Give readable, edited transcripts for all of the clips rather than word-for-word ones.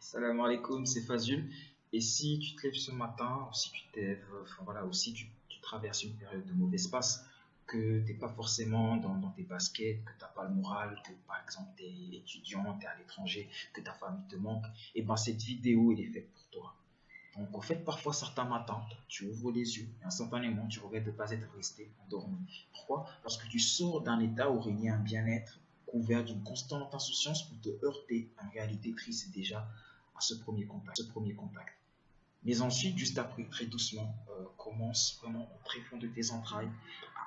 Salam alaikum, c'est Fazul. Et si tu te lèves ce matin, ou si tu te lèves, enfin, voilà, ou si tu traverses une période de mauvaise passe, que tu n'es pas forcément dans tes baskets, que tu n'as pas le moral, que par exemple tu es étudiant, tu es à l'étranger, que ta famille te manque, et ben cette vidéo elle est faite pour toi. Donc en fait, parfois certains matins, tu ouvres les yeux et instantanément tu regrettes de ne pas être resté endormi. Pourquoi? Parce que tu sors d'un état où régnait un bien-être couvert d'une constante insouciance pour te heurter à une réalité triste déjà à ce premier contact. Mais ensuite, juste après, très doucement, commence vraiment au tréfonds de tes entrailles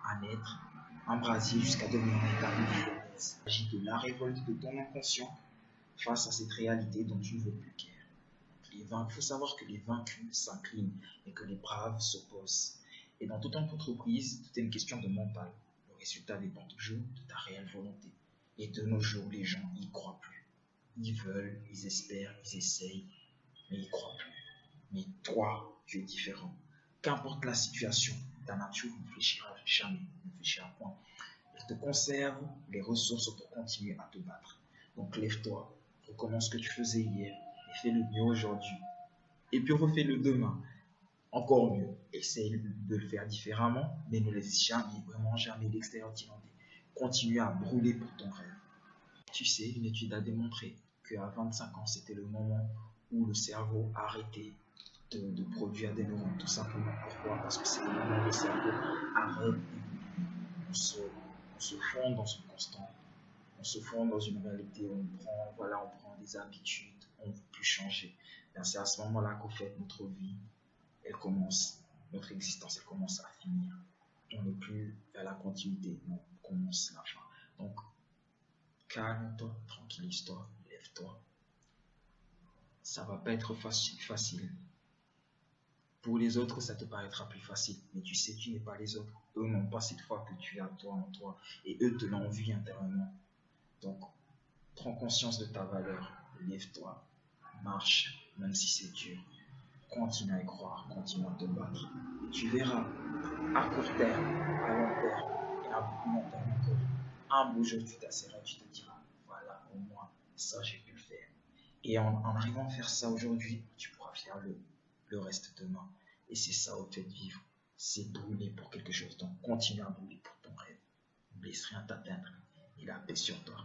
à naître un brasier jusqu'à devenir un état de fournaise. Il s'agit de la révolte de ton inconscient face à cette réalité dont tu ne veux plus guère. Il faut savoir que les vaincus s'inclinent et que les braves s'opposent. Et dans toute entreprise, tout est une question de mental. Le résultat dépend toujours de ta réelle volonté. Et de nos jours, les gens n'y croient plus. Ils veulent, ils espèrent, ils essayent, mais ils n'y croient plus. Mais toi, tu es différent. Qu'importe la situation, ta nature ne fléchira jamais, ne fléchira point. Elle te conserve les ressources pour continuer à te battre. Donc lève-toi, recommence ce que tu faisais hier et fais le mieux aujourd'hui. Et puis refais-le demain, encore mieux. Essaye de le faire différemment, mais ne laisse jamais, vraiment jamais l'extérieur t'inonder. Continue à brûler pour ton rêve. Tu sais, une étude a démontré qu'à 25 ans, c'était le moment où le cerveau arrêtait de produire des neurones. Tout simplement. Pourquoi? Parce que c'est le moment où le cerveau arrête d'évoluer. On se fond dans une constante. On se fond dans une réalité où on prend des habitudes, on ne veut plus changer. C'est à ce moment-là qu'au fait, notre vie, elle commence, notre existence, elle commence à finir. On n'est plus vers la continuité, on commence la fin. Donc, calme-toi, tranquillise-toi, lève-toi. Ça va pas être facile. Pour les autres, ça te paraîtra plus facile. Mais tu sais, tu n'es pas les autres. Eux n'ont pas cette foi que tu as toi en toi. Et eux te l'envient intérieurement. Donc, prends conscience de ta valeur. Lève-toi. Marche, même si c'est dur. Continue à y croire. Continue à te battre. Et tu verras, à court terme, à long terme, et à beaucoup long terme encore, un beau jour, tu t'asseras, tu te diras, voilà, au moins, ça, j'ai pu le faire. Et en arrivant à faire ça aujourd'hui, tu pourras faire le reste demain. Et c'est ça au fait de vivre. C'est brûler pour quelque chose. Donc continue à brûler pour ton rêve. Ne laisse rien t'atteindre. Et la paix sur toi.